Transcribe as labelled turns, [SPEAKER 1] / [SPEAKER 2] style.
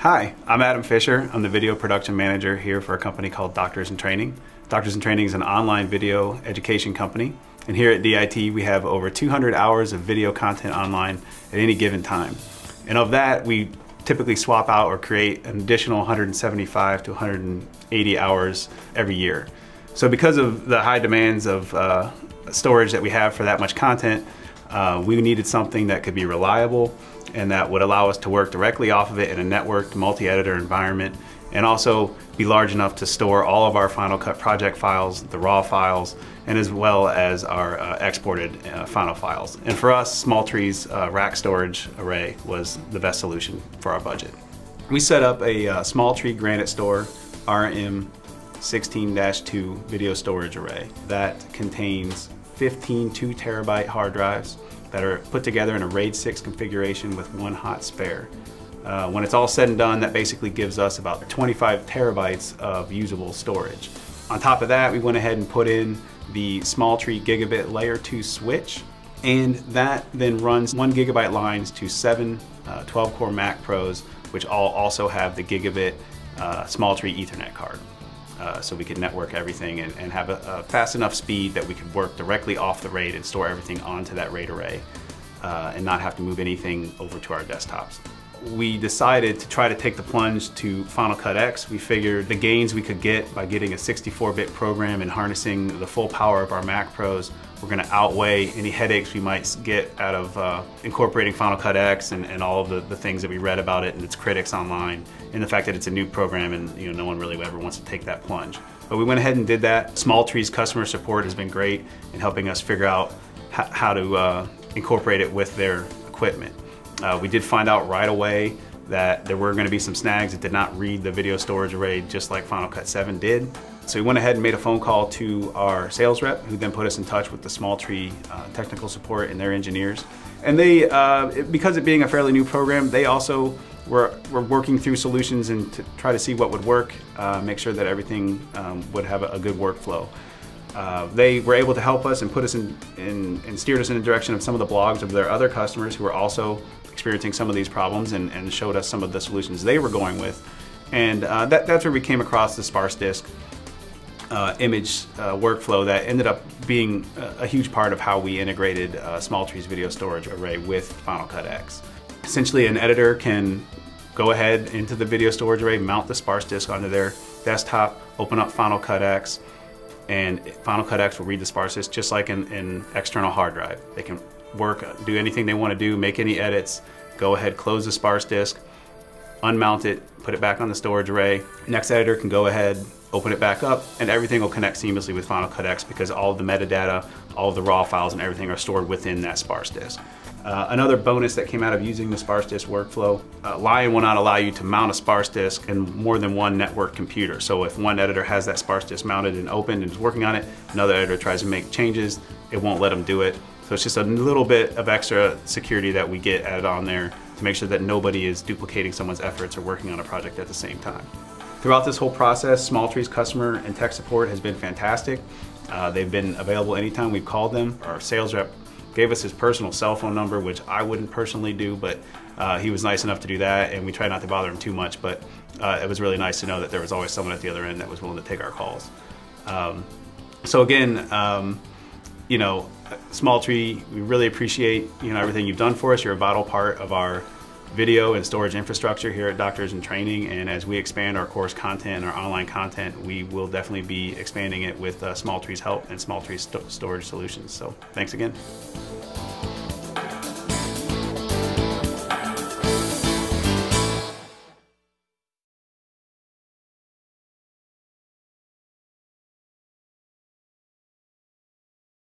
[SPEAKER 1] Hi, I'm Adam Fisher. I'm the video production manager here for a company called Doctors in Training. Doctors in Training is an online video education company. And here at DIT, we have over 200 hours of video content online at any given time. And of that, we typically swap out or create an additional 175 to 180 hours every year. So because of the high demands of storage that we have for that much content, we needed something that could be reliable and that would allow us to work directly off of it in a networked multi-editor environment, and also be large enough to store all of our Final Cut project files, the raw files, and as well as our exported final files. And for us, SmallTree's rack storage array was the best solution for our budget. We set up a SmallTree Granite Store RM16-2 video storage array that contains 15 2 terabyte hard drives that are put together in a RAID 6 configuration with one hot spare. When it's all said and done, that basically gives us about 25 terabytes of usable storage. On top of that, we went ahead and put in the SmallTree Gigabit Layer 2 switch, and that then runs 1 gigabyte lines to 7 12-core Mac Pros, which all also have the Gigabit SmallTree Ethernet card. So we could network everything and have a fast enough speed that we could work directly off the RAID and store everything onto that RAID array and not have to move anything over to our desktops. We decided to try to take the plunge to Final Cut X. We figured the gains we could get by getting a 64-bit program and harnessing the full power of our Mac Pros were going to outweigh any headaches we might get out of incorporating Final Cut X and all of the things that we read about it and its critics online, and the fact that it's a new program and no one really ever wants to take that plunge. But we went ahead and did that. SmallTree's customer support has been great in helping us figure out how to incorporate it with their equipment. We did find out right away that there were going to be some snags that did not read the video storage array just like Final Cut 7 did. So we went ahead and made a phone call to our sales rep, who then put us in touch with the SmallTree technical support and their engineers. And they, because it being a fairly new program, they also were working through solutions and to try to see what would work, make sure that everything would have a good workflow. They were able to help us and put us and steered us in the direction of some of the blogs of their other customers who were also experiencing some of these problems, and showed us some of the solutions they were going with. And that's where we came across the sparse disk image workflow that ended up being a huge part of how we integrated SmallTree's video storage array with Final Cut X. Essentially, an editor can go ahead into the video storage array, mount the sparse disk onto their desktop, open up Final Cut X, and Final Cut X will read the sparse disk just like an external hard drive. They can work, do anything they want to do, make any edits, go ahead, close the sparse disk, unmount it, put it back on the storage array. Next editor can go ahead, open it back up, and everything will connect seamlessly with Final Cut X because all of the metadata, all of the raw files and everything are stored within that sparse disk. Another bonus that came out of using the sparse disk workflow, Lion will not allow you to mount a sparse disk in more than one network computer. So if one editor has that sparse disk mounted and opened and is working on it, another editor tries to make changes, it won't let them do it. So it's just a little bit of extra security that we get added on there to make sure that nobody is duplicating someone's efforts or working on a project at the same time. Throughout this whole process, SmallTree's customer and tech support has been fantastic. They've been available anytime we've called them. Our sales rep gave us his personal cell phone number, which I wouldn't personally do, but he was nice enough to do that, and we try not to bother him too much, but it was really nice to know that there was always someone at the other end that was willing to take our calls. So again, SmallTree, we really appreciate everything you've done for us. You're a vital part of our video and storage infrastructure here at Doctors in Training, and as we expand our course content and our online content, we will definitely be expanding it with SmallTree's help and SmallTree's storage solutions. So thanks again.